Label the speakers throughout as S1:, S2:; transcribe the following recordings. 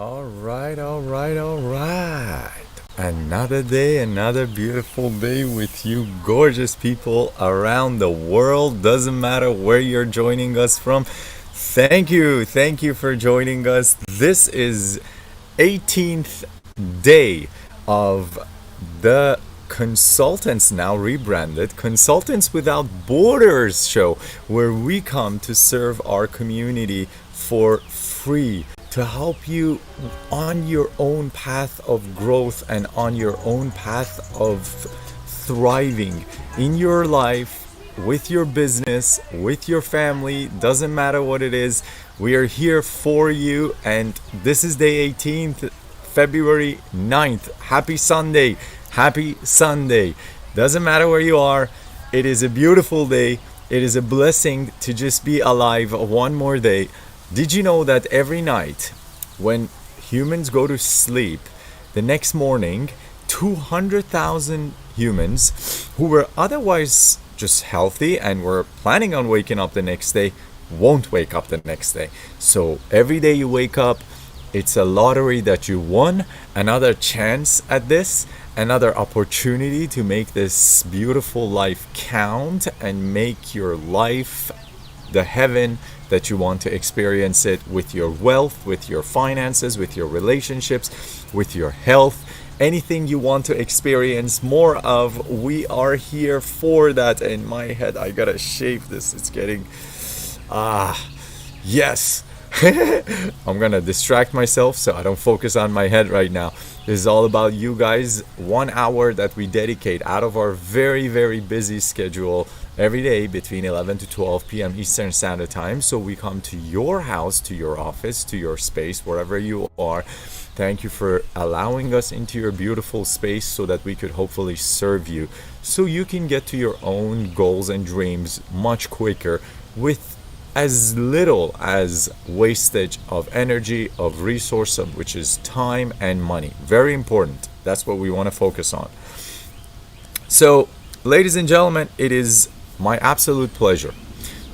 S1: All right, all right, all right. Another day, another beautiful day with you gorgeous people around the world. Doesn't matter where you're joining us from. Thank you for joining us. This is 18th day of the Consultants, now rebranded Consultants Without Borders show, where we come to serve our community for free, to help you on your own path of growth and on your own path of thriving in your life, with your business, with your family. Doesn't matter what it is, we are here for you. And this is day 18th, February 9th. Happy Sunday. Happy Sunday. Doesn't matter where you are, it is a beautiful day. It is a blessing to just be alive one more day. Did you know that every night when humans go to sleep, the next morning, 200,000 humans who were otherwise just healthy and were planning on waking up the next day won't wake up the next day? So every day you wake up, it's a lottery that you won, another chance at this, another opportunity to make this beautiful life count and make your life the heaven that you want to experience it, with your wealth, with your finances, with your relationships, with your health. Anything you want to experience more of, we are here for that. In my head, I gotta shave this. It's getting yes. I'm gonna distract myself so I don't focus on my head right now. This is all about you guys. 1 hour that we dedicate out of our very, very busy schedule every day between 11 to 12 p.m. Eastern Standard Time. So we come to your house, to your office, to your space, wherever you are. Thank you for allowing us into your beautiful space so that we could hopefully serve you, so you can get to your own goals and dreams much quicker with as little as wastage of energy, of resource, which is time and money. Very important. That's what we want to focus on. So, ladies and gentlemen, it is my absolute pleasure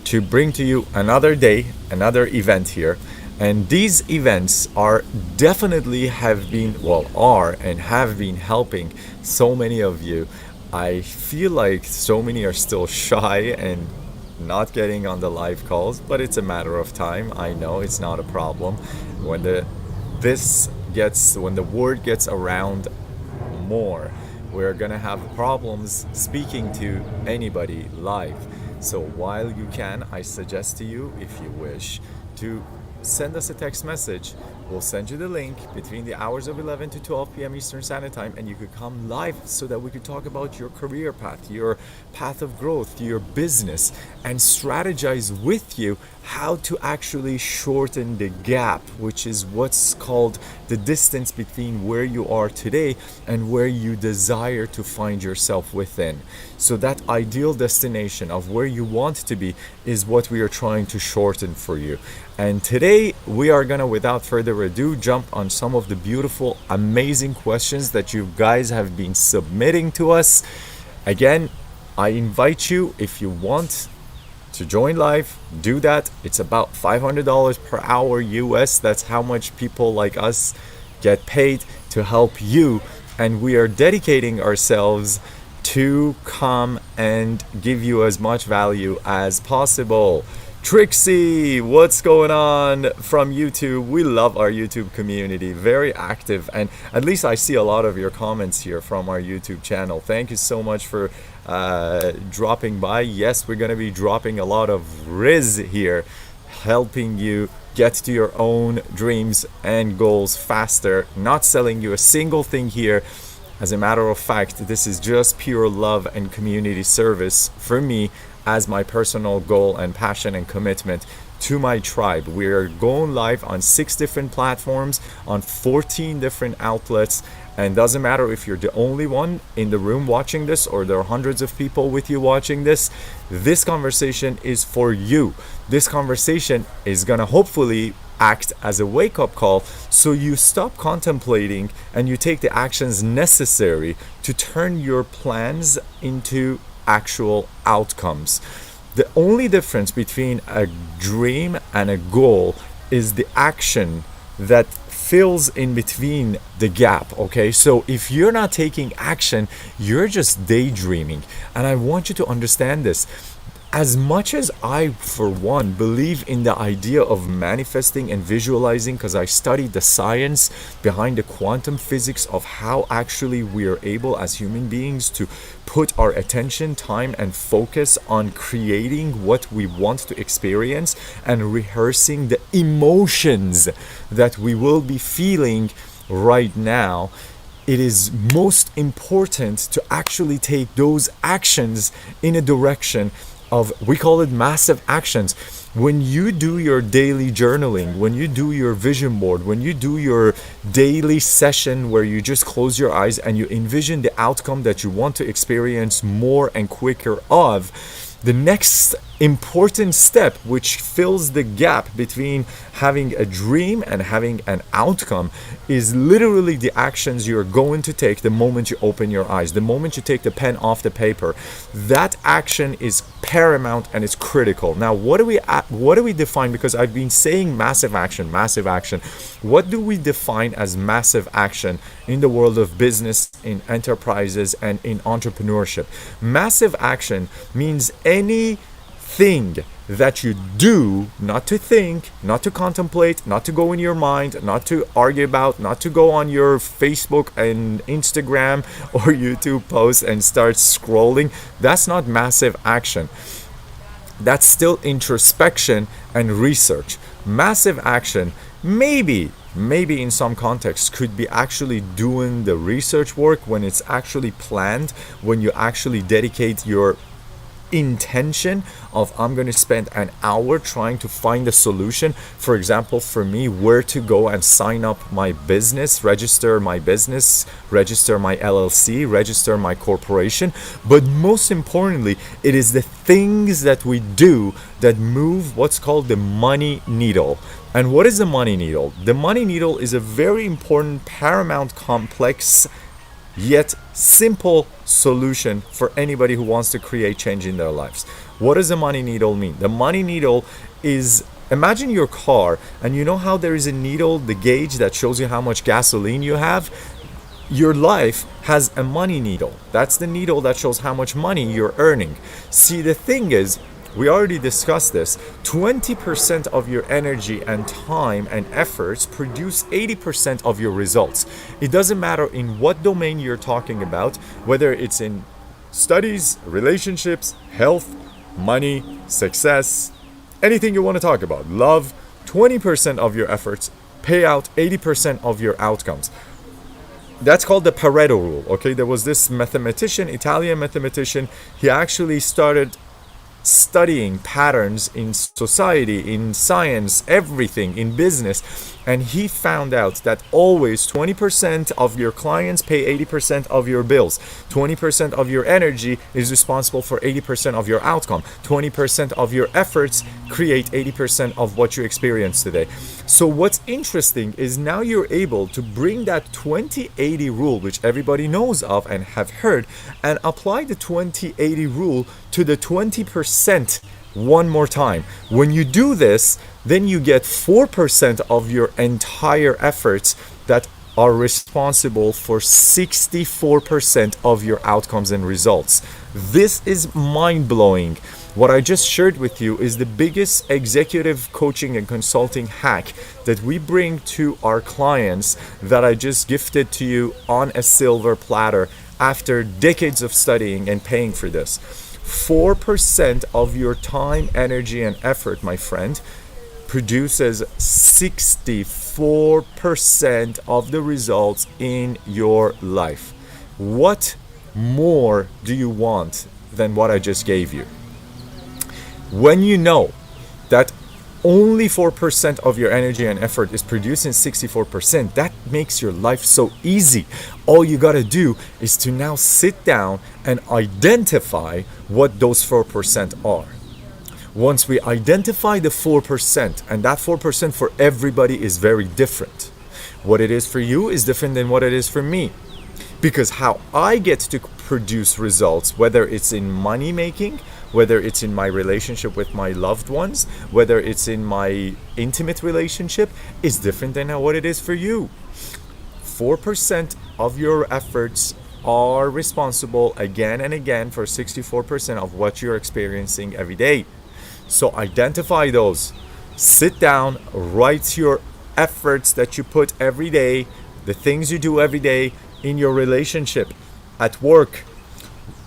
S1: to bring to you another day, another event here. And these events are definitely are and have been helping so many of you. I feel like so many are still shy and not getting on the live calls, but it's a matter of time. I know it's not a problem. When the word gets around more, we're gonna have problems speaking to anybody live. So while you can, I suggest to you, if you wish, to send us a text message. We'll send you the link between the hours of 11 to 12 p.m. Eastern Standard Time, and you could come live so that we could talk about your career path, your path of growth, your business, and strategize with you how to actually shorten the gap, which is what's called the distance between where you are today and where you desire to find yourself within. So that ideal destination of where you want to be is what we are trying to shorten for you. And today we are gonna, without further ado, jump on some of the beautiful, amazing questions that you guys have been submitting to us. Again, I invite you, if you want to join live, do that. It's about $500 per hour US. That's how much people like us get paid to help you. And we are dedicating ourselves to come and give you as much value as possible. Trixie, what's going on from YouTube? We love our YouTube community, very active, and at least I see a lot of your comments here from our YouTube channel. Thank you so much for dropping by. Yes, we're going to be dropping a lot of Riz here, helping you get to your own dreams and goals faster, not selling you a single thing here. As a matter of fact, this is just pure love and community service for me, as my personal goal and passion and commitment to my tribe. We're going live on 6 different platforms, on 14 different outlets, and doesn't matter if you're the only one in the room watching this or there are hundreds of people with you watching this. This conversation is for you. This conversation is gonna hopefully act as a wake-up call, so you stop contemplating and you take the actions necessary to turn your plans into actual outcomes. The only difference between a dream and a goal is the action that fills in between the gap. Okay, so if you're not taking action, you're just daydreaming. And I want you to understand this. As much as I, for one, believe in the idea of manifesting and visualizing, because I studied the science behind the quantum physics of how actually we are able as human beings to put our attention, time, and focus on creating what we want to experience and rehearsing the emotions that we will be feeling right now, it is most important to actually take those actions in a direction of, we call it massive actions. When you do your daily journaling, when you do your vision board, when you do your daily session where you just close your eyes and you envision the outcome that you want to experience more and quicker of, the next important step, which fills the gap between having a dream and having an outcome, is literally the actions you're going to take the moment you open your eyes, the moment you take the pen off the paper. That action is paramount and it's critical. Now, what do we define? Because I've been saying massive action, massive action. What do we define as massive action in the world of business, in enterprises, and in entrepreneurship? Massive action means anything that you do, not to think, not to contemplate, not to go in your mind, not to argue about, not to go on your Facebook and Instagram or YouTube posts and start scrolling. That's not massive action. That's still introspection and research. Massive action, maybe in some contexts, could be actually doing the research work when it's actually planned, when you actually dedicate your intention of, I'm going to spend an hour trying to find a solution. For example, for me, where to go and sign up my business, register my business, register my LLC, register my corporation. But most importantly, it is the things that we do that move what's called the money needle. And what is the money needle? The money needle is a very important, paramount, complex, yet simple solution for anybody who wants to create change in their lives. What does the money needle mean? The money needle is, imagine your car, and you know how there is a needle, the gauge that shows you how much gasoline you have? Your life has a money needle. That's the needle that shows how much money you're earning. See, the thing is, we already discussed this, 20% of your energy and time and efforts produce 80% of your results. It doesn't matter in what domain you're talking about, whether it's in studies, relationships, health, money, success, anything you want to talk about, love. 20% of your efforts pay out 80% of your outcomes. That's called the Pareto rule. Okay, there was this mathematician, Italian mathematician, he actually started studying patterns in society, in science, everything, in business, and he found out that always 20% of your clients pay 80% of your bills. 20% of your energy is responsible for 80% of your outcome. 20% of your efforts create 80% of what you experience today. So what's interesting is now you're able to bring that 20-80 rule, which everybody knows of and have heard, and apply the 20-80 rule to the 20% one more time. When you do this, then you get 4% of your entire efforts that are responsible for 64% of your outcomes and results. This is mind-blowing. What I just shared with you is the biggest executive coaching and consulting hack that we bring to our clients that I just gifted to you on a silver platter after decades of studying and paying for this. 4% of your time, energy, and effort, my friend, produces 64% of the results in your life. What more do you want than what I just gave you? When you know that only 4% of your energy and effort is producing 64%, that makes your life so easy. All you gotta do is to now sit down and identify what those 4% are. Once we identify the 4%, and that 4% for everybody is very different. What it is for you is different than what it is for me. Because how I get to produce results, whether it's in money making, whether it's in my relationship with my loved ones, whether it's in my intimate relationship, is different than what it is for you. 4% of your efforts are responsible again and again for 64% of what you're experiencing every day. So identify those. Sit down, write your efforts that you put every day, the things you do every day in your relationship, at work,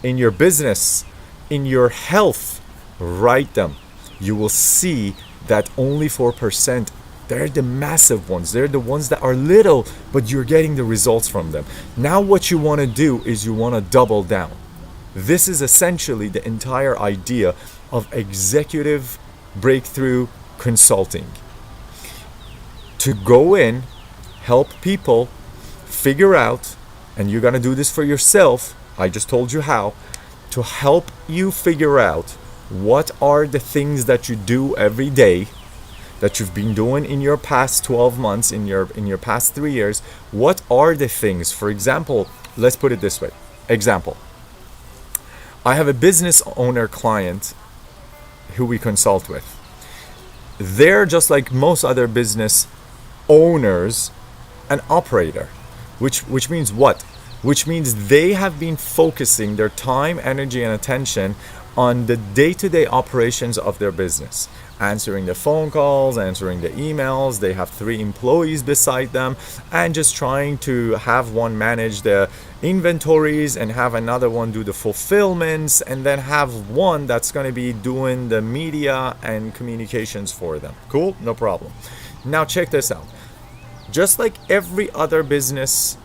S1: in your business, in your health. Write them. You will see that only 4%, they're the massive ones. They're the ones that are little, but you're getting the results from them. Now what you want to do is you want to double down. This is essentially the entire idea of executive breakthrough consulting. To go in, help people figure out, and you're going to do this for yourself, I just told you how, to help you figure out what are the things that you do every day that you've been doing in your past 12 months, in your past 3 years. What are the things? For example, let's put it this way. Example. I have a business owner client who we consult with. They're just like most other business owners, an operator, which means what? Which means they have been focusing their time, energy, and attention on the day-to-day operations of their business. Answering the phone calls, answering the emails. They have 3 employees beside them, and just trying to have one manage the inventories and have another one do the fulfillments, and then have one that's going to be doing the media and communications for them. Cool? No problem. Now check this out. Just like every other business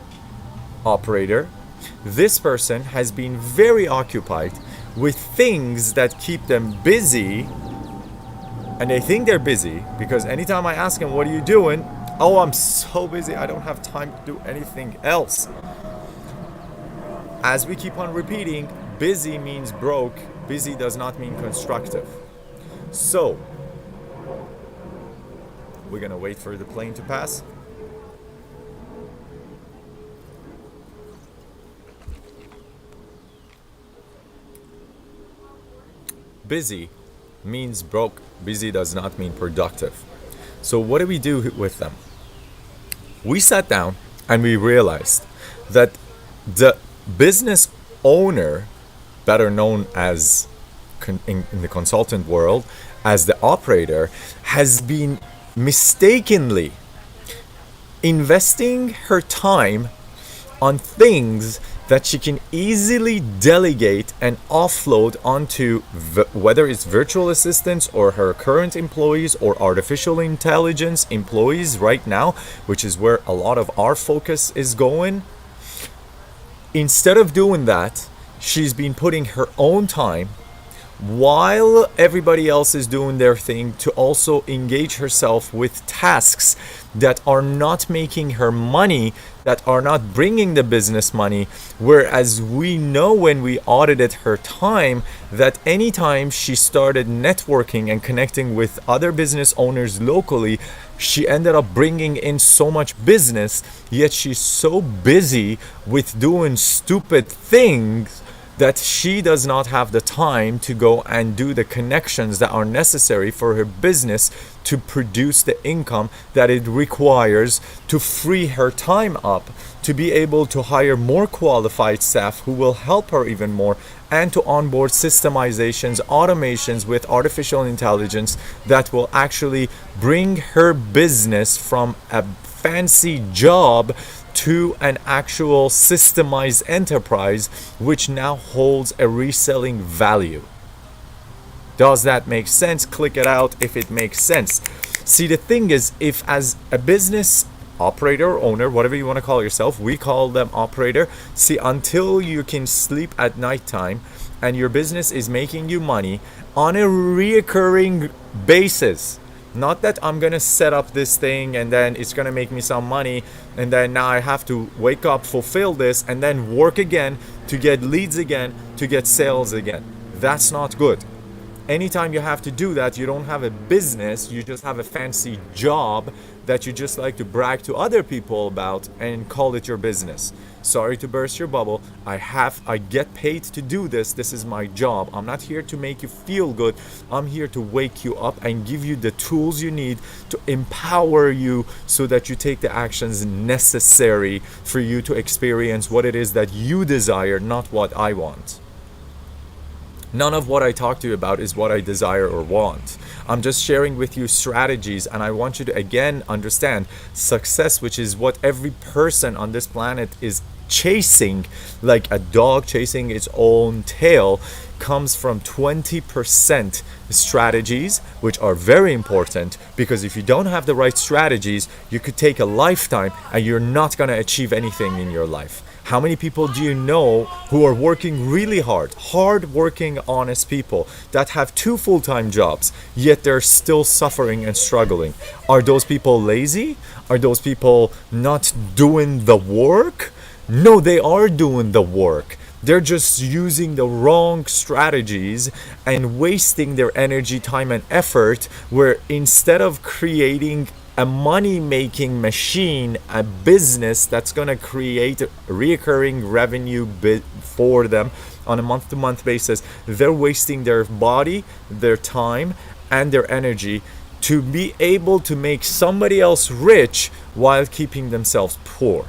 S1: operator, this person has been very occupied with things that keep them busy. And they think they're busy because anytime I ask them, what are you doing? Oh, I'm so busy, I don't have time to do anything else. As we keep on repeating, busy means broke. Busy does not mean constructive. So, we're gonna wait for the plane to pass. Busy means broke. Busy does not mean productive. So what do we do with them? We sat down and we realized that the business owner, better known as in the consultant world as the operator, has been mistakenly investing her time on things that she can easily delegate and offload onto whether it's virtual assistants or her current employees or artificial intelligence employees right now, which is where a lot of our focus is going. Instead of doing that, she's been putting her own time while everybody else is doing their thing to also engage herself with tasks that are not making her money, that are not bringing the business money. Whereas we know when we audited her time that anytime she started networking and connecting with other business owners locally, she ended up bringing in so much business, yet she's so busy with doing stupid things that she does not have the time to go and do the connections that are necessary for her business to produce the income that it requires to free her time up, to be able to hire more qualified staff who will help her even more, and to onboard systemizations, automations with artificial intelligence that will actually bring her business from a fancy job to an actual systemized enterprise, which now holds a reselling value. Does that make sense? Click it out if it makes sense. See, the thing is, if as a business operator, owner, whatever you want to call yourself, we call them operator. See, until you can sleep at nighttime and your business is making you money on a reoccurring basis, not that I'm gonna set up this thing and then it's gonna make me some money and then now I have to wake up, fulfill this, and then work again to get leads again, to get sales again. That's not good. Anytime you have to do that, you don't have a business, you just have a fancy job that you just like to brag to other people about and call it your business. Sorry to burst your bubble. I get paid to do this. This is my job. I'm not here to make you feel good. I'm here to wake you up and give you the tools you need to empower you so that you take the actions necessary for you to experience what it is that you desire, not what I want. None of what I talk to you about is what I desire or want. I'm just sharing with you strategies, and I want you to again understand success, which is what every person on this planet is chasing, like a dog chasing its own tail, comes from 20% strategies, which are very important, because if you don't have the right strategies, you could take a lifetime and you're not going to achieve anything in your life. How many people do you know who are working really hard working, honest people that have 2 full-time jobs, yet they're still suffering and struggling? Are those people lazy? Are those people not doing the work? No, they are doing the work. They're just using the wrong strategies and wasting their energy, time, and effort, where instead of creating a money-making machine, a business that's going to create recurring revenue for them on a month-to-month basis, they're wasting their body, their time, and their energy to be able to make somebody else rich while keeping themselves poor.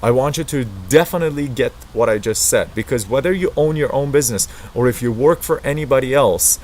S1: I want you to definitely get what I just said, because whether you own your own business or if you work for anybody else,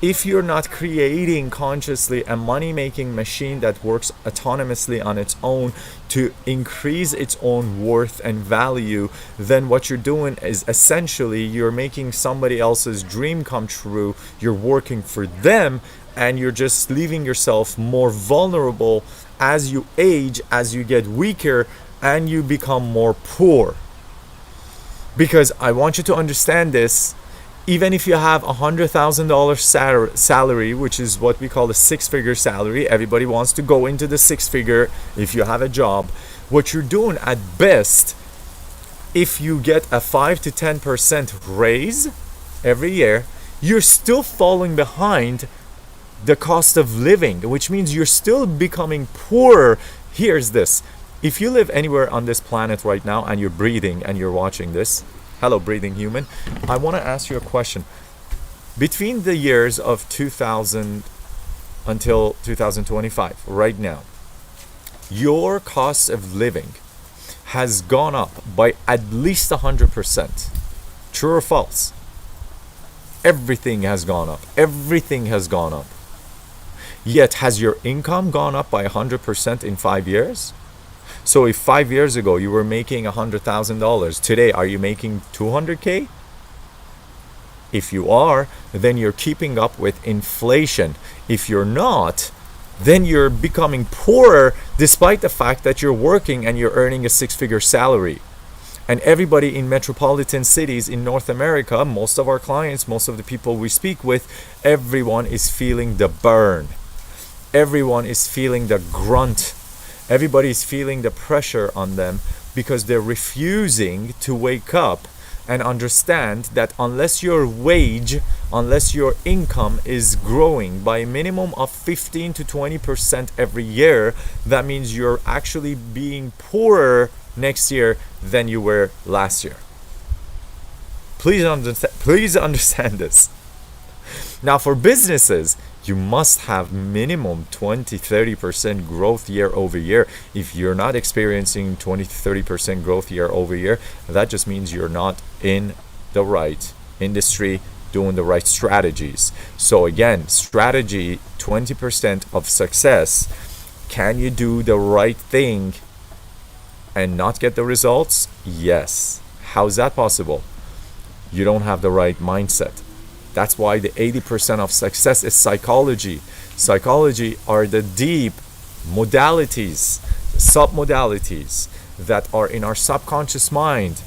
S1: if you're not creating consciously a money-making machine that works autonomously on its own to increase its own worth and value, then what you're doing is essentially you're making somebody else's dream come true. You're working for them, and you're just leaving yourself more vulnerable as you age, as you get weaker, and you become more poor. Because I want you to understand this. Even if you have $100,000 salary, which is what we call the 6-figure salary, everybody wants to go into the 6-figure if you have a job. What you're doing at best, if you get a 5 to 10% raise every year, you're still falling behind the cost of living, which means you're still becoming poorer. Here's this. If you live anywhere on this planet right now and you're breathing and you're watching this, hello, breathing human. I want to ask you a question. Between the years of 2000 until 2025, right now, your cost of living has gone up by at least 100%. True or false? Everything has gone up. Everything has gone up. Yet, has your income gone up by 100% in 5 years? So if 5 years ago you were making $100,000, today are you making 200K? If you are, then you're keeping up with inflation. If you're not, then you're becoming poorer despite the fact that you're working and you're earning a 6-figure salary. And everybody in metropolitan cities in North America, most of our clients, most of the people we speak with, everyone is feeling the burn. Everyone is feeling the grunt. Everybody's feeling the pressure on them because they're refusing to wake up and understand that unless your wage, unless your income is growing by a minimum of 15 to 20% every year, that means you're actually being poorer next year than you were last year. Please understand this. Now, for businesses, you must have minimum 20-30% growth year over year. If you're not experiencing 20-30% growth year over year, that just means you're not in the right industry doing the right strategies. So again, strategy, 20% of success. Can you do the right thing and not get the results? Yes. How is that possible? You don't have the right mindset. That's why the 80% of success is psychology. Psychology are the deep modalities, sub-modalities that are in our subconscious mind,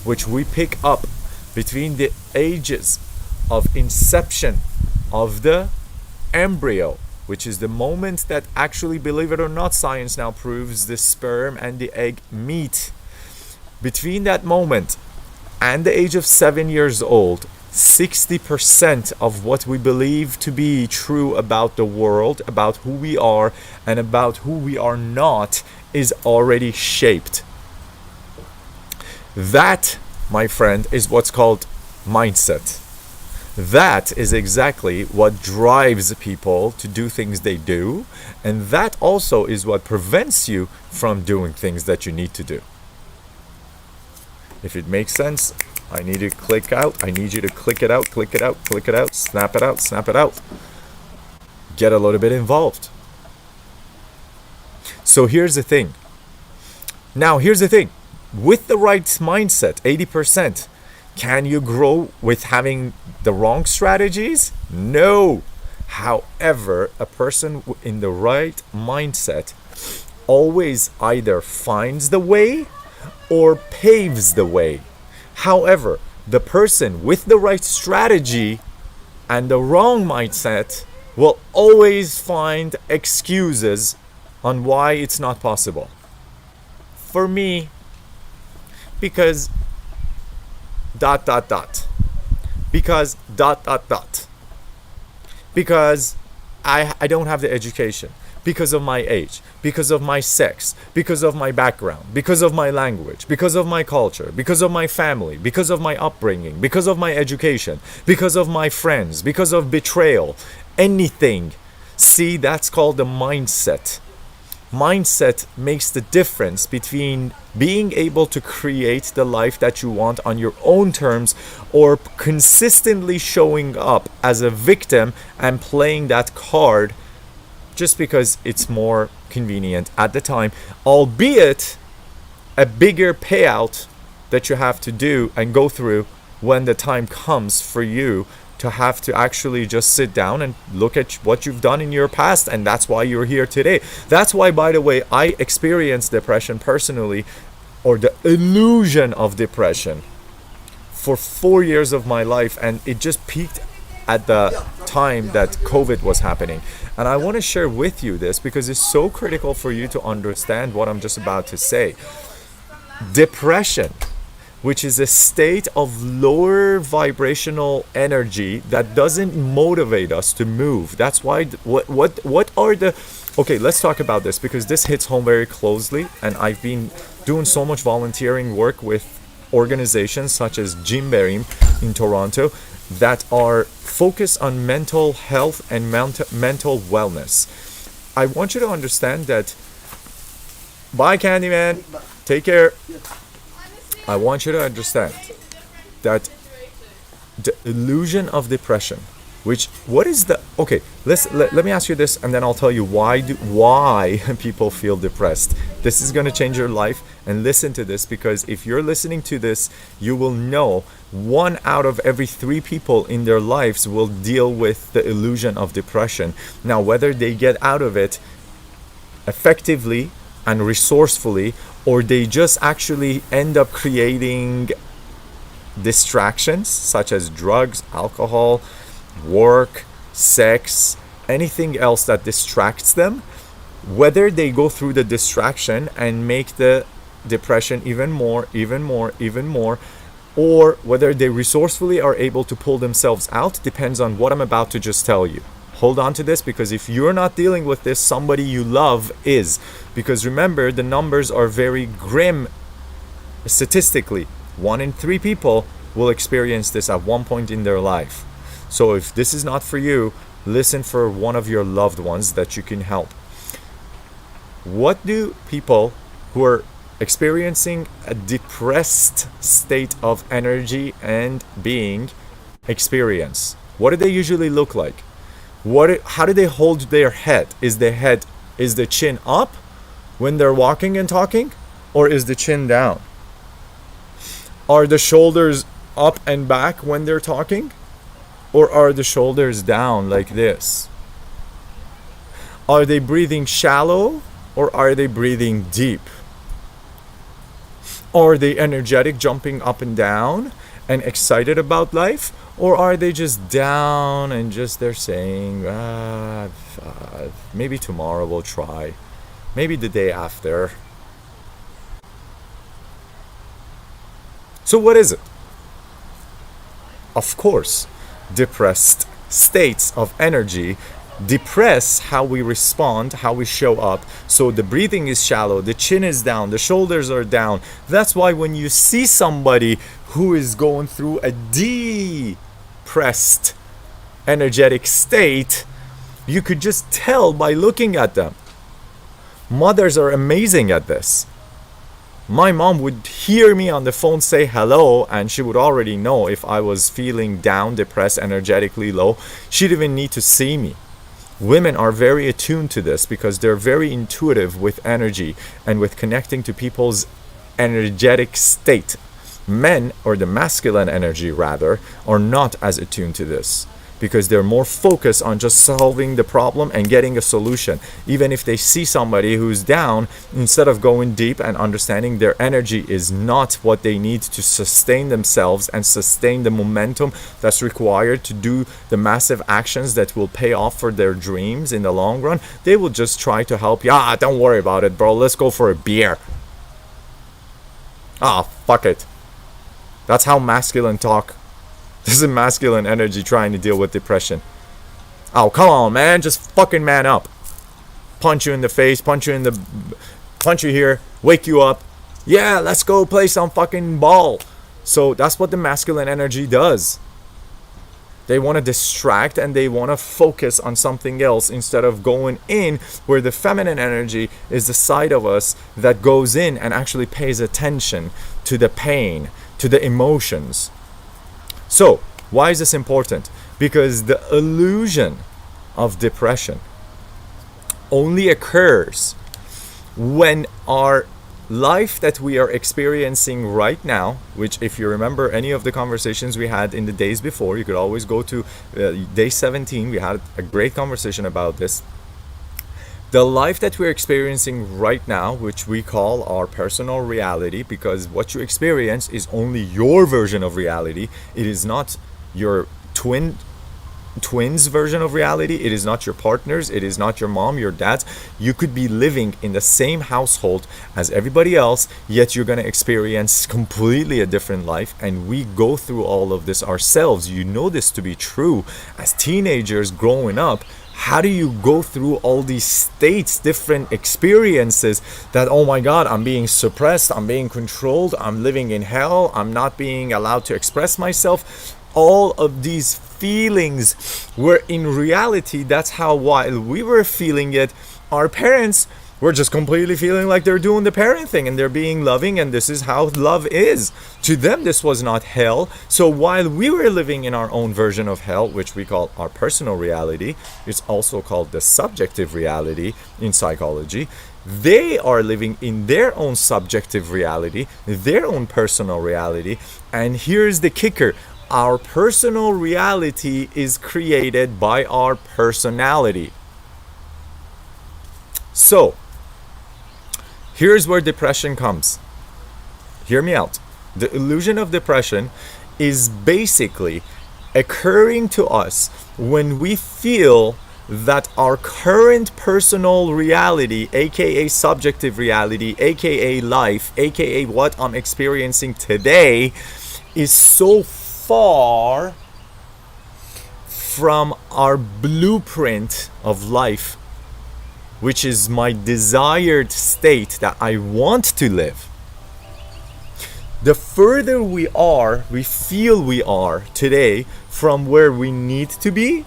S1: which we pick up between the ages of inception of the embryo, which is the moment that actually, believe it or not, science now proves the sperm and the egg meet. Between that moment and the age of 7 years old, 60% of what we believe to be true about the world, about who we are, and about who we are not is already shaped. That, my friend, is what's called mindset. That is exactly what drives people to do things they do, and that also is what prevents you from doing things that you need to do. If it makes sense, I need you to click out. I need you to click it out, click it out, click it out, snap it out, snap it out. Get a little bit involved. So here's the thing. Now, here's the thing. With the right mindset, 80%, can you grow with having the wrong strategies? No. However, a person in the right mindset always either finds the way or paves the way. However, the person with the right strategy and the wrong mindset will always find excuses on why it's not possible. For me, because ... because ... because I don't have the education, because of my age, because of my sex, because of my background, because of my language, because of my culture, because of my family, because of my upbringing, because of my education, because of my friends, because of betrayal, anything. See, that's called the mindset. Mindset makes the difference between being able to create the life that you want on your own terms or consistently showing up as a victim and playing that card just because it's more convenient at the time, albeit a bigger payout that you have to do and go through when the time comes for you to have to actually just sit down and look at what you've done in your past. And that's why you're here today. That's why, by the way, I experienced depression personally, or the illusion of depression, for 4 years of my life, and it just peaked at the time that COVID was happening. And I want to share with you this because it's so critical for you to understand what I'm just about to say. Depression, which is a state of lower vibrational energy that doesn't motivate us to move. That's why what are the... Okay, let's talk about this because this hits home very closely, and I've been doing so much volunteering work with organizations such as Jimberim in Toronto that are focused on mental health and mental wellness. I want you to understand that... Bye, Candyman. Take care. I want you to understand that the illusion of depression, what is the... Okay, let me ask you this, and then I'll tell you why people feel depressed. This is going to change your life, and listen to this, because if you're listening to this, you will know 1 out of every 3 people in their lives will deal with the illusion of depression. Now, whether they get out of it effectively and resourcefully, or they just actually end up creating distractions such as drugs, alcohol, work, sex, anything else that distracts them, whether they go through the distraction and make the depression even more, or whether they resourcefully are able to pull themselves out, depends on what I'm about to just tell you. Hold on to this, because if you're not dealing with this, somebody you love is. Because remember, the numbers are very grim statistically. 1 in 3 people will experience this at one point in their life. So if this is not for you, listen for one of your loved ones that you can help. What do people who are experiencing a depressed state of energy and being experience? What do they usually look like? How do they hold their head? Is the chin up when they're walking and talking, or is the chin down? Are the shoulders up and back when they're talking, or are the shoulders down like this? Are they breathing shallow, or are they breathing deep? Are they energetic, jumping up and down and excited about life? Or are they just down and just they're saying, maybe tomorrow we'll try, maybe the day after? So what is it? of course, depressed states of energy depress how we respond, how we show up. So the breathing is shallow, the chin is down, the shoulders are down. That's why when you see somebody who is going through a depressed energetic state, you could just tell by looking at them. Mothers are amazing at this. My mom would hear me on the phone say hello, and she would already know if I was feeling down, depressed, energetically low. She didn't even need to see me. Women are very attuned to this because they're very intuitive with energy and with connecting to people's energetic state. Men, or the masculine energy rather, are not as attuned to this, because they're more focused on just solving the problem and getting a solution. Even if they see somebody who's down, instead of going deep and understanding their energy is not what they need to sustain themselves and sustain the momentum that's required to do the massive actions that will pay off for their dreams in the long run, they will just try to help you. Don't worry about it, bro. Let's go for a beer. Fuck it. That's how masculine talk. This is masculine energy trying to deal with depression. Come on, man. Just fucking man up. Punch you in the face, punch you here, wake you up. Yeah, let's go play some fucking ball. So that's what the masculine energy does. They want to distract and they want to focus on something else instead of going in, where the feminine energy is the side of us that goes in and actually pays attention to the pain, to the emotions. So, why is this important? Because the illusion of depression only occurs when our life that we are experiencing right now, which, if you remember any of the conversations we had in the days before, you could always go to day 17. We had a great conversation about this. The life that we're experiencing right now, which we call our personal reality, because what you experience is only your version of reality. It is not your twin's version of reality. It is not your partner's. It is not your mom, your dad's. You could be living in the same household as everybody else, yet you're going to experience completely a different life. And we go through all of this ourselves. You know this to be true. As teenagers growing up, how do you go through all these states, different experiences that, oh my God, I'm being suppressed, I'm being controlled, I'm living in hell, I'm not being allowed to express myself. All of these feelings were in reality, that's how while we were feeling it, our parents were just completely feeling like they're doing the parent thing and they're being loving, and this is how love is. To them, this was not hell. So while we were living in our own version of hell, which we call our personal reality, it's also called the subjective reality in psychology, they are living in their own subjective reality, their own personal reality. And here's the kicker. Our personal reality is created by our personality. So, here's where depression comes. Hear me out. The illusion of depression is basically occurring to us when we feel that our current personal reality, aka subjective reality, aka life, aka what I'm experiencing today, is so far from our blueprint of life, which is my desired state that I want to live. The further we feel we are today from where we need to be,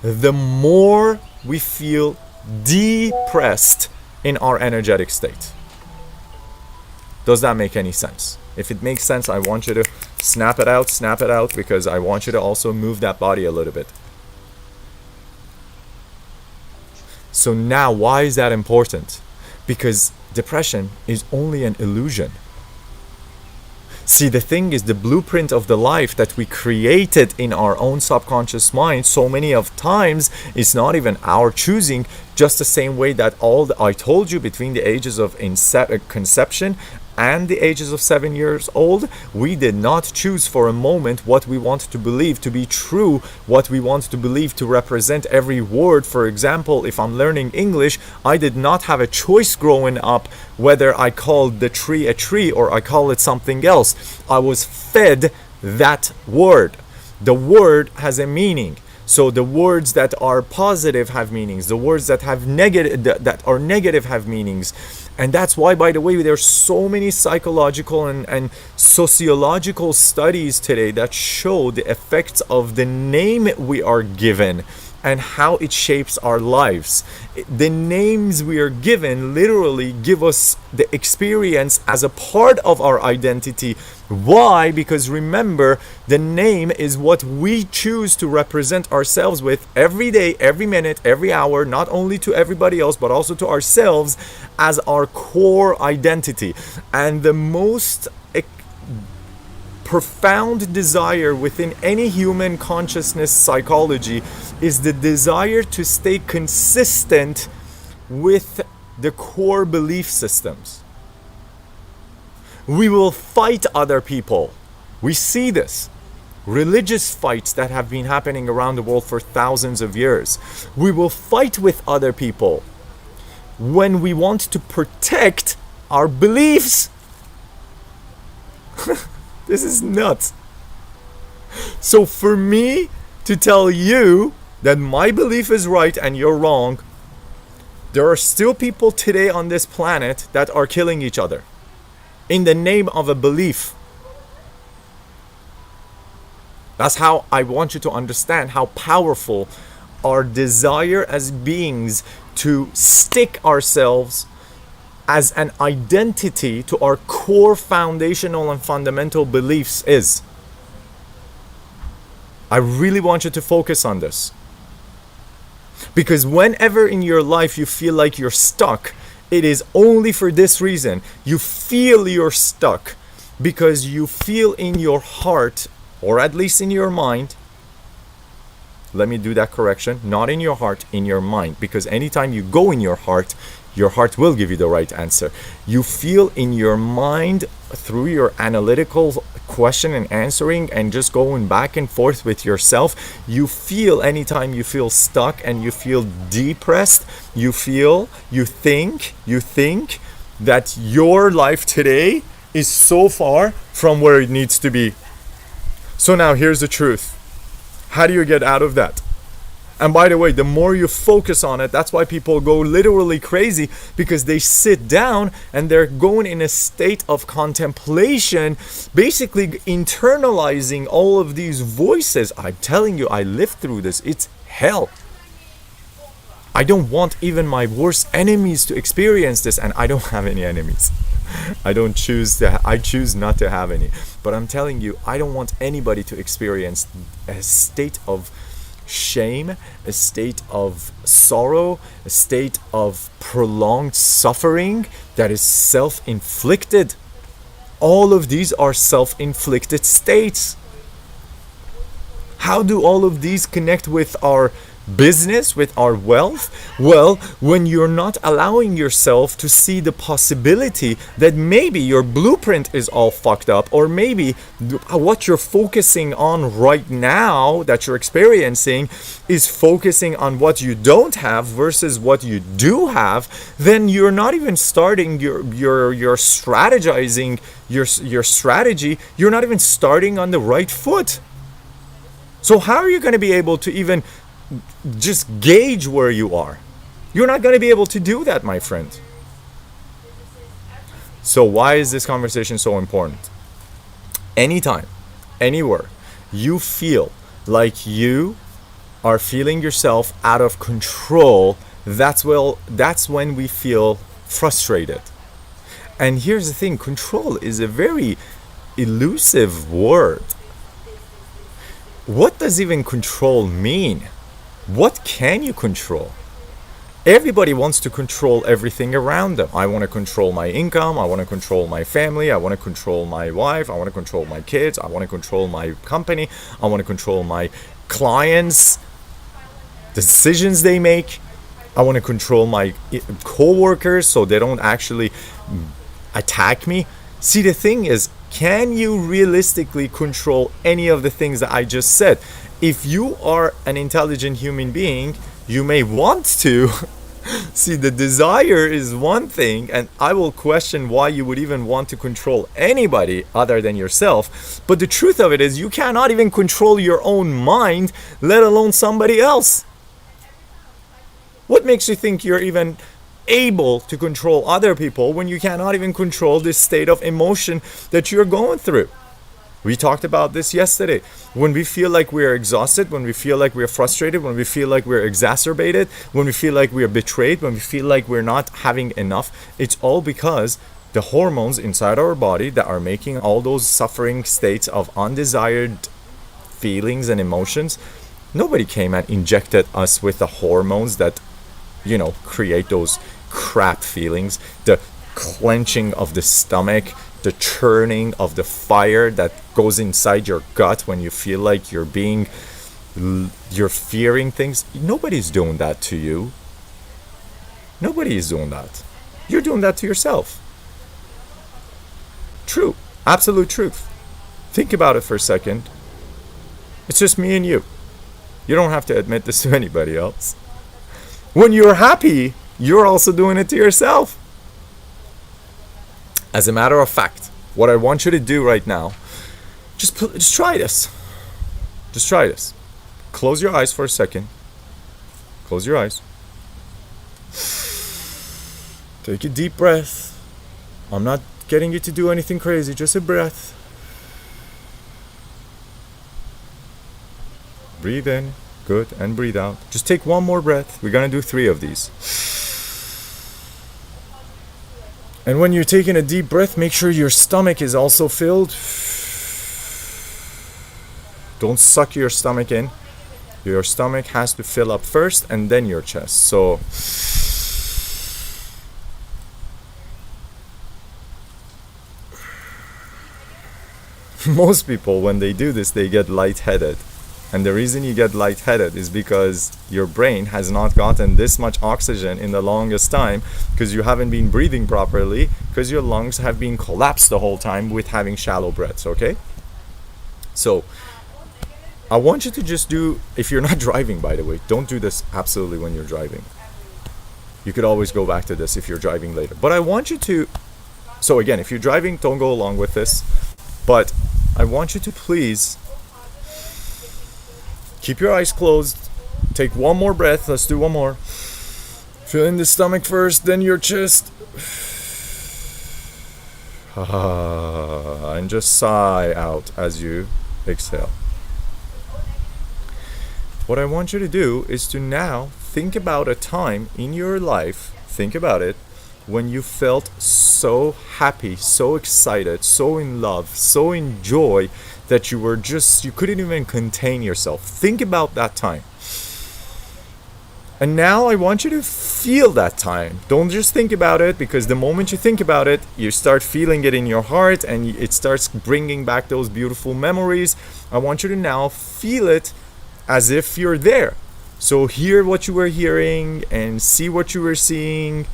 S1: the more we feel depressed in our energetic state. Does that make any sense? If it makes sense, I want you to snap it out, because I want you to also move that body a little bit. So now, why is that important? Because depression is only an illusion. See, the thing is, the blueprint of the life that we created in our own subconscious mind so many of times is not even our choosing, just the same way that I told you, between the ages of conception and the ages of 7 years old, we did not choose for a moment what we want to believe to be true, what we want to believe to represent every word. For example, if I'm learning English, I did not have a choice growing up whether I called the tree a tree or I call it something else. I was fed that word. The word has a meaning. So the words that are positive have meanings. The words that have are negative have meanings. And that's why, by the way, there's so many psychological and sociological studies today that show the effects of the name we are given and how it shapes our lives. The names we are given literally give us the experience as a part of our identity. Why? Because remember, the name is what we choose to represent ourselves with every day, every minute, every hour, not only to everybody else, but also to ourselves as our core identity. And the most profound desire within any human consciousness psychology is the desire to stay consistent with the core belief systems. We will fight other people. We see this. Religious fights that have been happening around the world for thousands of years. We will fight with other people when we want to protect our beliefs. This is nuts. So for me to tell you that my belief is right and you're wrong, there are still people today on this planet that are killing each other in the name of a belief. That's how I want you to understand how powerful our desire as beings to stick ourselves as an identity to our core foundational and fundamental beliefs is. I really want you to focus on this. Because whenever in your life you feel like you're stuck, it is only for this reason. You feel you're stuck because you feel in your heart, or at least in your mind, let me do that correction, not in your heart, in your mind. Because anytime you go in your heart will give you the right answer. You feel in your mind through your analytical question and answering and just going back and forth with yourself. You feel anytime you feel stuck and you feel depressed, you think that your life today is so far from where it needs to be. So now here's the truth. How do you get out of that? And by the way, the more you focus on it, that's why people go literally crazy, because they sit down and they're going in a state of contemplation, basically internalizing all of these voices. I'm telling you, I lived through this. It's hell. I don't want even my worst enemies to experience this, and I don't have any enemies. I choose not to have any. But I'm telling you, I don't want anybody to experience a state of shame, a state of sorrow, a state of prolonged suffering that is self-inflicted. All of these are self-inflicted states. How do all of these connect with our business, with our wealth? Well, when you're not allowing yourself to see the possibility that maybe your blueprint is all fucked up, or maybe what you're focusing on right now that you're experiencing is focusing on what you don't have versus what you do have, then you're not even starting your strategizing your strategy. You're not even starting on the right foot. So how are you going to be able to even just gauge where you are? You're not going to be able to do that, my friend. So why is this conversation so important? Anytime, anywhere, you feel like you are feeling yourself out of control, that's when we feel frustrated. And here's the thing, control is a very elusive word. What does even control mean? What can you control? Everybody wants to control everything around them. I want to control my income. I want to control my family. I want to control my wife. I want to control my kids. I want to control my company. I want to control my clients, the decisions they make. I want to control my co-workers so they don't actually attack me. See, the thing is, can you realistically control any of the things that I just said? If you are an intelligent human being, you may want to, See, the desire is one thing, and I will question why you would even want to control anybody other than yourself. But the truth of it is, you cannot even control your own mind, let alone somebody else. What makes you think you're even able to control other people when you cannot even control this state of emotion that you're going through? We talked about this yesterday. When we feel like we're exhausted, when we feel like we're frustrated, when we feel like we're exacerbated, when we feel like we're betrayed, when we feel like we're not having enough, it's all because the hormones inside our body that are making all those suffering states of undesired feelings and emotions, nobody came and injected us with the hormones that, create those crap feelings, the clenching of the stomach, the churning of the fire that goes inside your gut when you feel like you're fearing things. Nobody's doing that to you. Nobody is doing that. You're doing that to yourself. True. Absolute truth. Think about it for a second. It's just me and you. You don't have to admit this to anybody else. When you're happy, you're also doing it to yourself. As a matter of fact, what I want you to do right now, just try this. Just try this. Close your eyes for a second. Close your eyes. Take a deep breath. I'm not getting you to do anything crazy, just a breath. Breathe in, good, and breathe out. Just take one more breath. We're gonna do 3 of these. And when you're taking a deep breath, make sure your stomach is also filled. Don't suck your stomach in. Your stomach has to fill up first and then your chest. So most people, when they do this, they get lightheaded. And the reason you get lightheaded is because your brain has not gotten this much oxygen in the longest time, because you haven't been breathing properly, because your lungs have been collapsed the whole time with having shallow breaths, okay? So I want you to just do, if you're not driving, by the way, don't do this absolutely when you're driving. You could always go back to this if you're driving later. But I want you to, so again, if you're driving, don't go along with this. But I want you to please keep your eyes closed. Take one more breath. Let's do one more. Fill in the stomach first, then your chest. And just sigh out as you exhale. What I want you to do is to now think about a time in your life, think about it, when you felt so happy, so excited, so in love, so in joy, that you couldn't even contain yourself. Think about that time. And now I want you to feel that time. Don't just think about it, because the moment you think about it, you start feeling it in your heart and it starts bringing back those beautiful memories. I want you to now feel it as if you're there. So hear what you were hearing and see what you were seeing,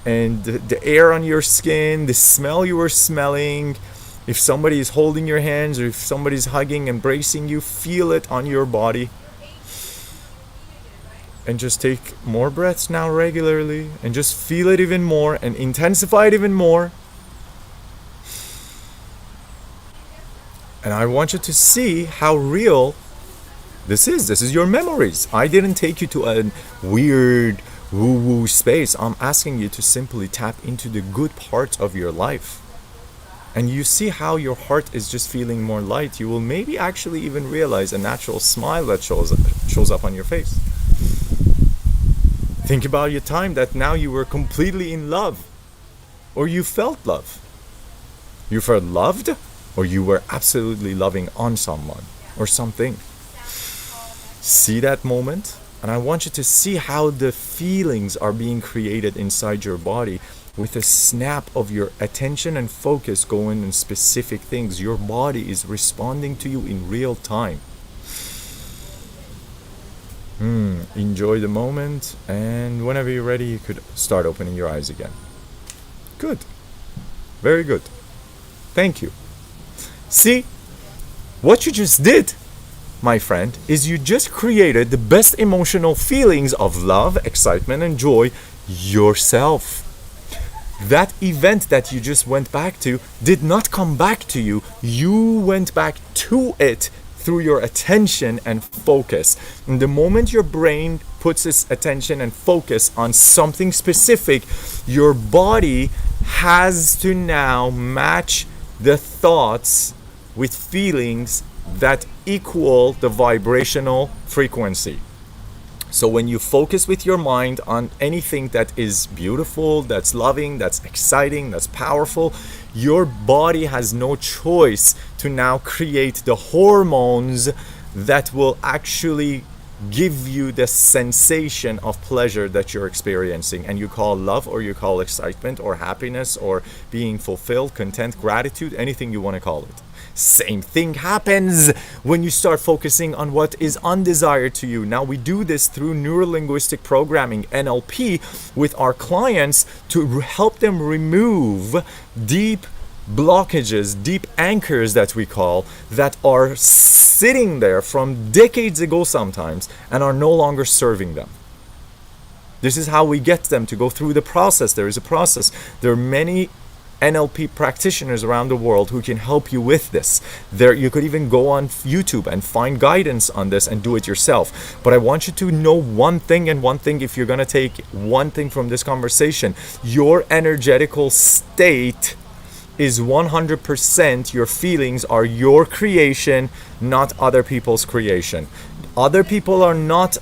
S1: and the air on your skin, the smell you were smelling. If somebody is holding your hands, or if somebody's hugging, embracing you, feel it on your body. And just take more breaths now regularly, and just feel it even more and intensify it even more. And I want you to see how real this is. This is your memories. I didn't take you to a weird woo-woo space. I'm asking you to simply tap into the good parts of your life. And you see how your heart is just feeling more light. You will maybe actually even realize a natural smile that shows up on your face. Think about your time that now you were completely in love, or you felt love. You felt loved, or you were absolutely loving on someone or something. See that moment? And I want you to see how the feelings are being created inside your body with a snap of your attention and focus going on specific things. Your body is responding to you in real time. Enjoy the moment, and whenever you're ready, you could start opening your eyes again. Good. Very good. Thank you. See, what you just did my friend, is you just created the best emotional feelings of love, excitement, and joy yourself. That event that you just went back to did not come back to you. You went back to it through your attention and focus. And the moment your brain puts its attention and focus on something specific, your body has to now match the thoughts with feelings that equal the vibrational frequency. So when you focus with your mind on anything that is beautiful, that's loving, that's exciting, that's powerful, your body has no choice to now create the hormones that will actually give you the sensation of pleasure that you're experiencing, and you call love, or you call excitement, or happiness, or being fulfilled, content, gratitude, anything you want to call it. Same thing happens when you start focusing on what is undesired to you. Now, we do this through neurolinguistic programming, NLP, with our clients to help them remove deep blockages, deep anchors that we call, that are sitting there from decades ago sometimes and are no longer serving them. This is how we get them to go through the process. There is a process. There are many NLP practitioners around the world who can help you with this. You could even go on YouTube and find guidance on this and do it yourself. But I want you to know one thing, and one thing, if you're going to take one thing from this conversation: your energetical state is 100%, your feelings are your creation, not other people's creation. Other people are not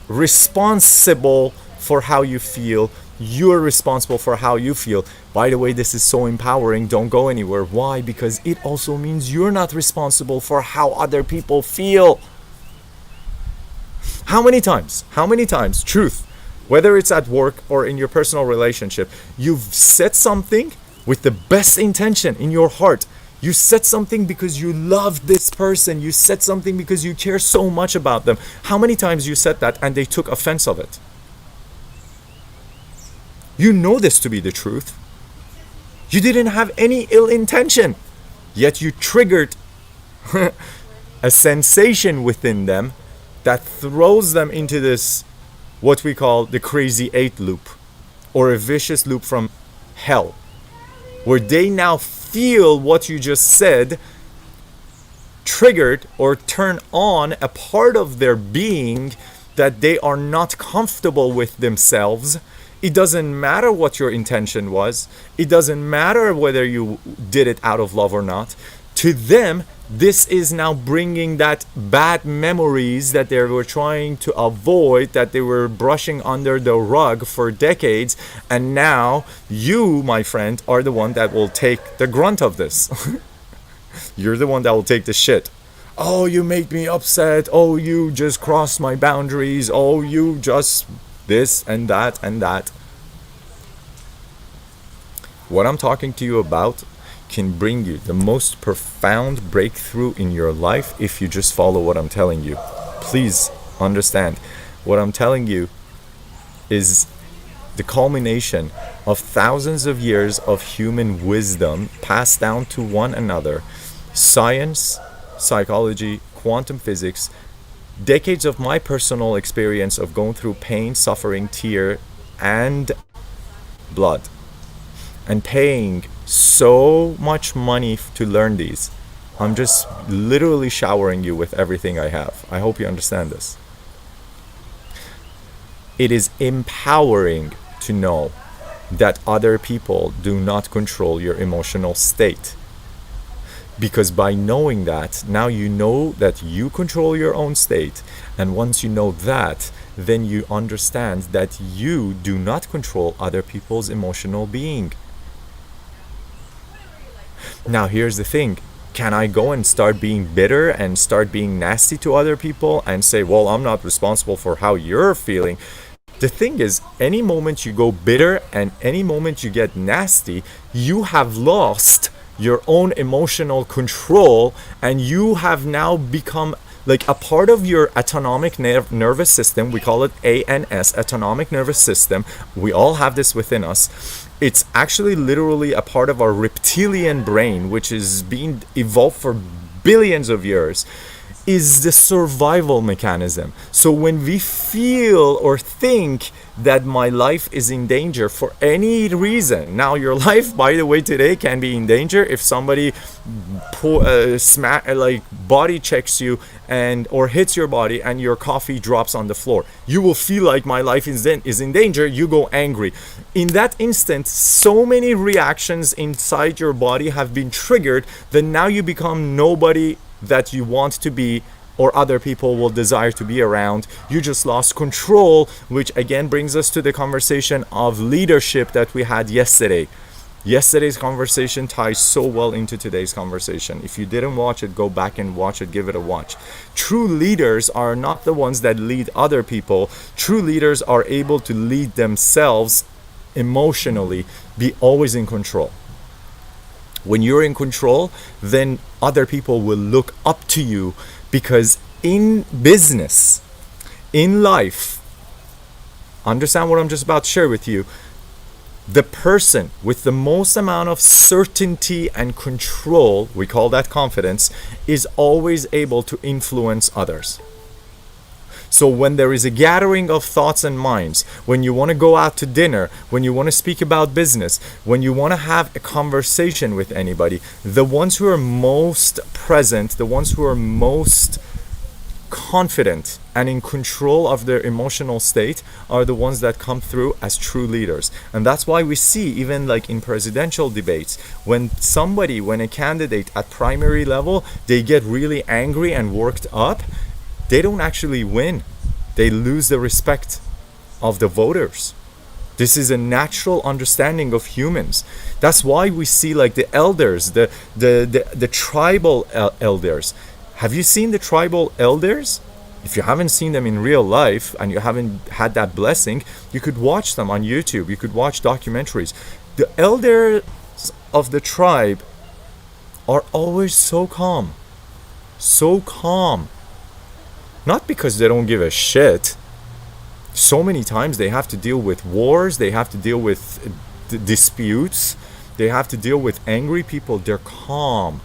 S1: responsible for how you feel. You're responsible for how you feel. By the way, this is so empowering. Don't go anywhere. Why? Because it also means you're not responsible for how other people feel. How many times, truth, whether it's at work or in your personal relationship, you've said something with the best intention in your heart. You said something because you love this person. You said something because you care so much about them. How many times you said that and they took offense of it? You know this to be the truth. You didn't have any ill intention, yet you triggered a sensation within them that throws them into this, what we call the crazy 8 loop, or a vicious loop from hell, where they now feel what you just said triggered or turn on a part of their being that they are not comfortable with themselves. It doesn't matter what your intention was. It doesn't matter whether you did it out of love or not. To them, this is now bringing that bad memories that they were trying to avoid, that they were brushing under the rug for decades. And now you, my friend, are the one that will take the grunt of this. You're the one that will take the shit. Oh, you made me upset. Oh, you just crossed my boundaries. Oh, you just this and that and that. What I'm talking to you about can bring you the most profound breakthrough in your life if you just follow what I'm telling you. Please understand, what I'm telling you is the culmination of thousands of years of human wisdom passed down to one another. Science, psychology, quantum physics, decades of my personal experience of going through pain, suffering, tear, and blood, and paying so much money to learn these. I'm just literally showering you with everything I have. I hope you understand this. It is empowering to know that other people do not control your emotional state. Because by knowing that, now you know that you control your own state. And once you know that, then you understand that you do not control other people's emotional being. Now here's the thing. Can I go and start being bitter and start being nasty to other people and say, well, I'm not responsible for how you're feeling? The thing is, any moment you go bitter and any moment you get nasty, you have lost your own emotional control, and you have now become like a part of your autonomic nervous system. We call it ANS, autonomic nervous system. We all have this within us. It's actually literally a part of our reptilian brain, which is being evolved for billions of years. is the survival mechanism. So when we feel or think that my life is in danger for any reason, now your life, by the way, today can be in danger if somebody body checks you and or hits your body and your coffee drops on the floor. You will feel like my life is in danger. You go angry. In that instant, so many reactions inside your body have been triggered that now you become nobody that you want to be or other people will desire to be around. You just lost control, which again brings us to the conversation of leadership that we had yesterday. Yesterday's conversation ties so well into today's conversation. If you didn't watch it, go back and watch it, give it a watch. True leaders are not the ones that lead other people. True leaders are able to lead themselves emotionally, be always in control. When you're in control, then other people will look up to you, because in business, in life, understand what I'm just about to share with you, the person with the most amount of certainty and control, we call that confidence, is always able to influence others. So when there is a gathering of thoughts and minds, when you want to go out to dinner, when you want to speak about business, when you want to have a conversation with anybody, the ones who are most present, the ones who are most confident and in control of their emotional state are the ones that come through as true leaders. And that's why we see, even like in presidential debates, when a candidate at primary level, they get really angry and worked up, they don't actually win. They lose the respect of the voters. This is a natural understanding of humans. That's why we see like the elders, the tribal elders. Have you seen the tribal elders? If you haven't seen them in real life and you haven't had that blessing, you could watch them on YouTube. You could watch documentaries. The elders of the tribe are always so calm. So calm. Not because they don't give a shit. So many times they have to deal with wars, they have to deal with disputes, they have to deal with angry people. They're calm.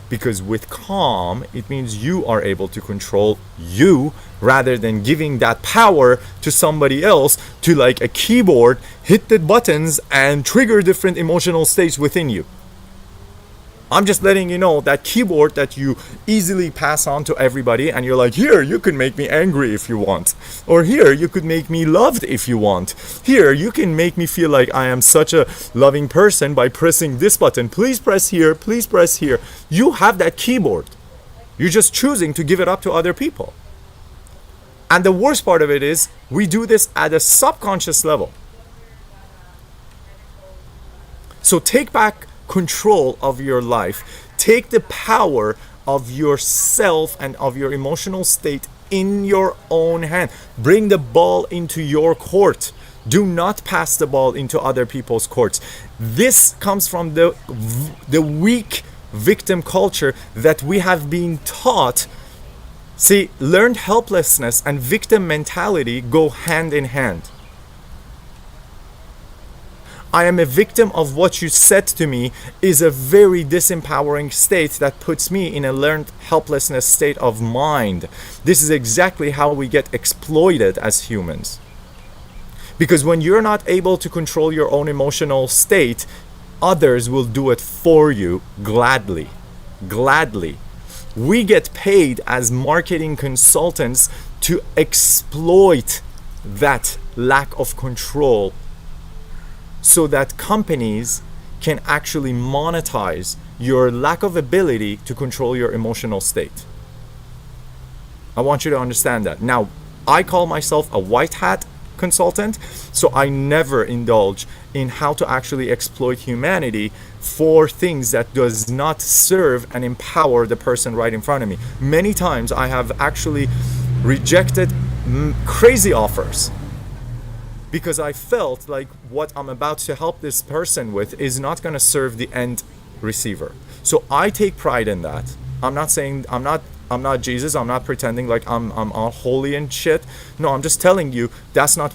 S1: Because with calm, it means you are able to control you rather than giving that power to somebody else to, like a keyboard, hit the buttons and trigger different emotional states within you. I'm just letting you know that keyboard that you easily pass on to everybody, and you're like, here, you can make me angry if you want. Or here, you could make me loved if you want. Here, you can make me feel like I am such a loving person by pressing this button. Please press here, please press here. You have that keyboard. You're just choosing to give it up to other people. And the worst part of it is, we do this at a subconscious level. So take back control of your life. Take the power of yourself and of your emotional state in your own hand. Bring the ball into your court. Do not pass the ball into other people's courts. This comes from the weak victim culture that we have been taught. See, learned helplessness and victim mentality go hand in hand. I am a victim of what you said to me is a very disempowering state that puts me in a learned helplessness state of mind. This is exactly how we get exploited as humans. Because when you're not able to control your own emotional state, others will do it for you gladly. Gladly. We get paid as marketing consultants to exploit that lack of control, so that companies can actually monetize your lack of ability to control your emotional state. I want you to understand that. Now, I call myself a white hat consultant, so I never indulge in how to actually exploit humanity for things that does not serve and empower the person right in front of me. Many times I have actually rejected crazy offers because I felt like what I'm about to help this person with is not going to serve the end receiver. So I take pride in that. I'm not saying I'm not Jesus. I'm not pretending like I'm all holy and shit. No, I'm just telling you that's not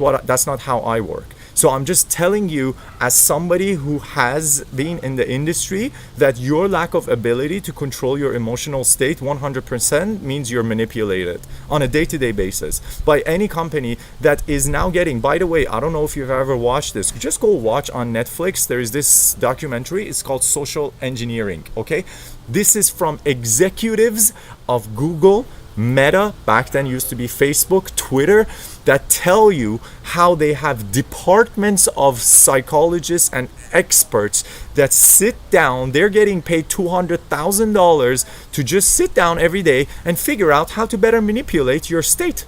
S1: how I work. So I'm just telling you, as somebody who has been in the industry, that your lack of ability to control your emotional state 100% means you're manipulated on a day-to-day basis by any company that is now getting, by the way, I don't know if you've ever watched this, just go watch on Netflix. There is this documentary, it's called Social Engineering, okay? This is from executives of Google, Meta, back then used to be Facebook, Twitter, that tell you how they have departments of psychologists and experts that sit down. They're getting paid $200,000 to just sit down every day and figure out how to better manipulate your state.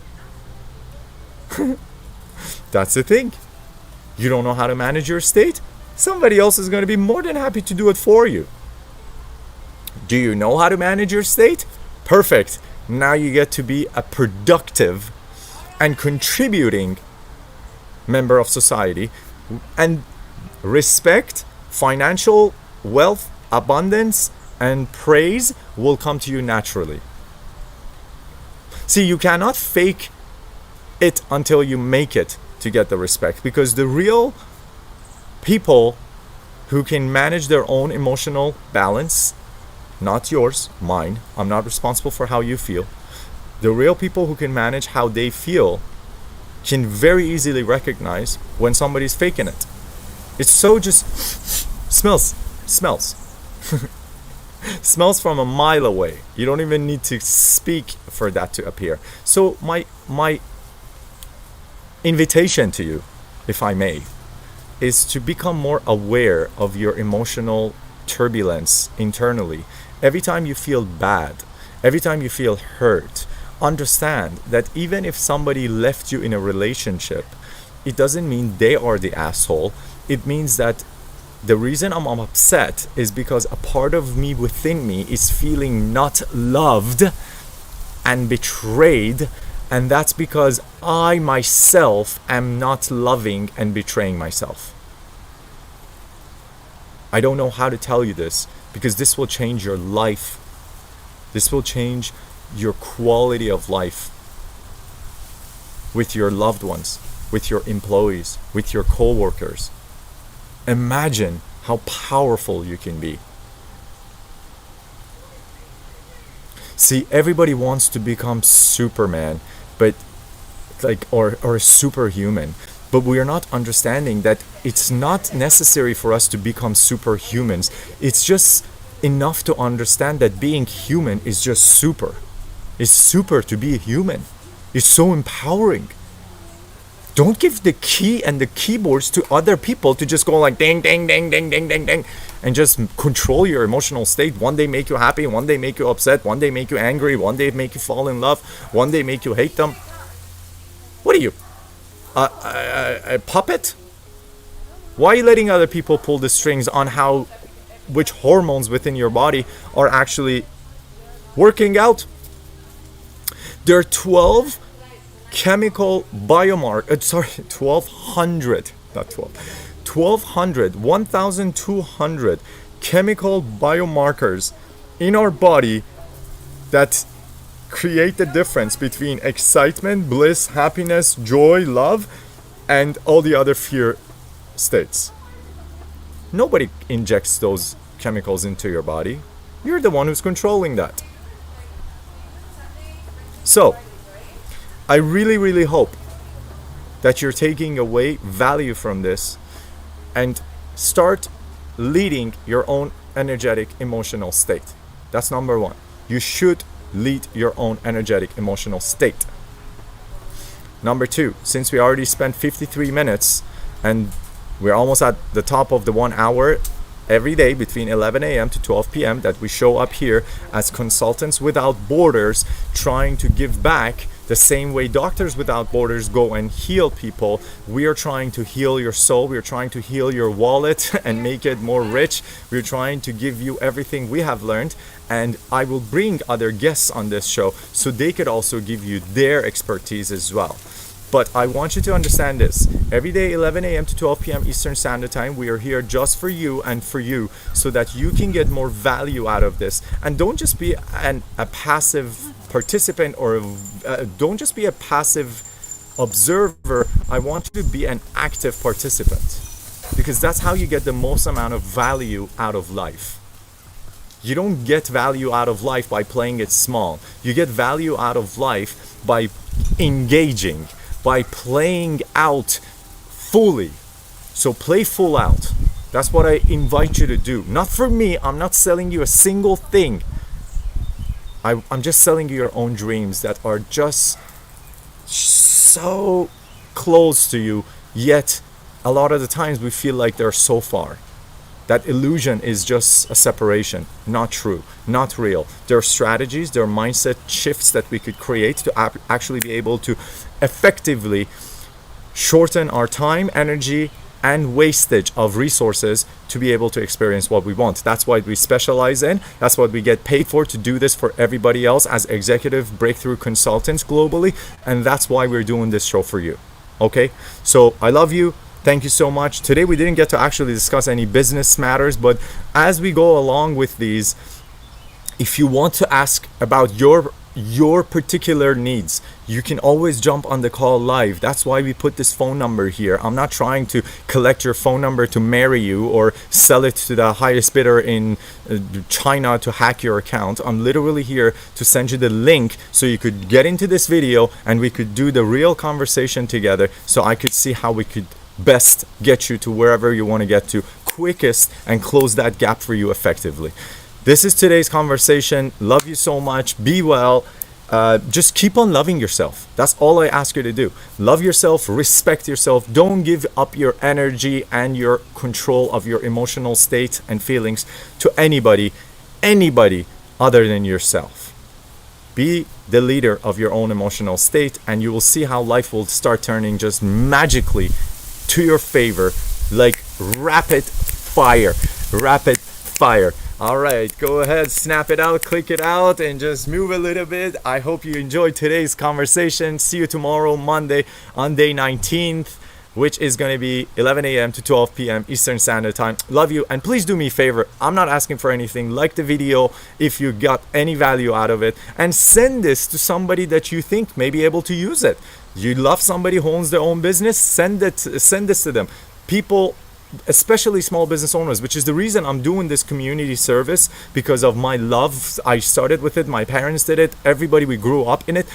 S1: That's the thing. You don't know how to manage your state? Somebody else is going to be more than happy to do it for you. Do you know how to manage your state? Perfect. Now you get to be a productive and contributing member of society, and respect, financial wealth, abundance, and praise will come to you naturally. See, you cannot fake it until you make it to get the respect, because the real people who can manage their own emotional balance, not yours, mine, I'm not responsible for how you feel. The real people who can manage how they feel can very easily recognize when somebody's faking it. It's so just smells smells from a mile away. You don't even need to speak for that to appear. So my invitation to you, if I may, is to become more aware of your emotional turbulence internally. Every time you feel bad, every time you feel hurt, understand that even if somebody left you in a relationship, it doesn't mean they are the asshole. It means that the reason I'm upset is because a part of me within me is feeling not loved and betrayed, and that's because I myself am not loving and betraying myself. I don't know how to tell you this, because this will change your life. This will change your quality of life with your loved ones, with your employees, with your co-workers. Imagine how powerful you can be. See, everybody wants to become Superman, but or superhuman. But we are not understanding that it's not necessary for us to become superhumans. It's just enough to understand that being human is just super. It's super to be a human. It's so empowering. Don't give the key and the keyboards to other people to just go like ding, ding, ding, ding, ding, ding, ding, and just control your emotional state. One day make you happy, one day make you upset, one day make you angry, one day make you fall in love, one day make you hate them. What are you? A puppet? Why are you letting other people pull the strings on which hormones within your body are actually working out? There are 12 chemical biomarkers, 1,200, not 12, 1,200 chemical biomarkers in our body that create the difference between excitement, bliss, happiness, joy, love, and all the other fear states. Nobody injects those chemicals into your body. You're the one who's controlling that. So, I really, really hope that you're taking away value from this and start leading your own energetic emotional state. That's number one. You should lead your own energetic emotional state. Number two, since we already spent 53 minutes and we're almost at the top of the 1 hour every day between 11 a.m. to 12 p.m. that we show up here as Consultants Without Borders, trying to give back the same way Doctors Without Borders go and heal people. We are trying to heal your soul. We are trying to heal your wallet and make it more rich. We're trying to give you everything we have learned, and I will bring other guests on this show so they could also give you their expertise as well. But I want you to understand this. Every day, 11 a.m. to 12 p.m. Eastern Standard Time, we are here just for you and for you, so that you can get more value out of this. And don't just be a passive participant, or don't just be a passive observer. I want you to be an active participant, because that's how you get the most amount of value out of life. You don't get value out of life by playing it small. You get value out of life by engaging, by playing out fully. So play full out. That's what I invite you to do. Not for me, I'm not selling you a single thing. I'm just selling you your own dreams that are just so close to you, yet a lot of the times we feel like they're so far. That illusion is just a separation. Not true, not real. There are strategies, there are mindset shifts that we could create to actually be able to effectively shorten our time, energy, and wastage of resources to be able to experience what we want. That's what we specialize in. That's what we get paid for, to do this for everybody else as executive breakthrough consultants globally. And that's why we're doing this show for you. Okay? So I love you. Thank you so much. Today we didn't get to actually discuss any business matters, but as we go along with these, if you want to ask about your particular needs, you can always jump on the call live. That's why we put this phone number here. I'm not trying to collect your phone number to marry you or sell it to the highest bidder in China to hack your account. I'm literally here to send you the link so you could get into this video and we could do the real conversation together, so I could see how we could best get you to wherever you want to get to quickest and close that gap for you effectively. This is today's conversation. Love you so much. Be well. Just keep on loving yourself. That's all I ask you to do. Love yourself, respect yourself. Don't give up your energy and your control of your emotional state and feelings to anybody other than yourself. Be the leader of your own emotional state, and you will see how life will start turning just magically to your favor, like rapid fire. All right, go ahead, snap it out, click it out, and just move a little bit. I hope you enjoyed today's conversation. See you tomorrow, Monday, on day 19th, which is going to be 11 a.m. to 12 p.m. Eastern Standard Time. Love you, and please do me a favor. I'm not asking for anything. Like the video if you got any value out of it, and send this to somebody that you think may be able to use it. You love somebody who owns their own business, send this to them. People, especially small business owners, which is the reason I'm doing this community service, because of my love. I started with it, my parents did it, everybody, we grew up in it.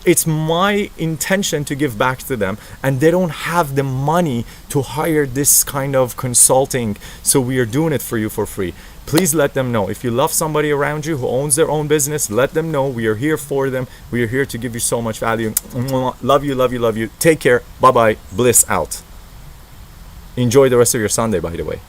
S1: It's my intention to give back to them, and they don't have the money to hire this kind of consulting, so we are doing it for you for free. Please let them know. If you love somebody around you who owns their own business, let them know. We are here for them. We are here to give you so much value. Love you, love you, love you. Take care. Bye-bye. Bliss out. Enjoy the rest of your Sunday, by the way.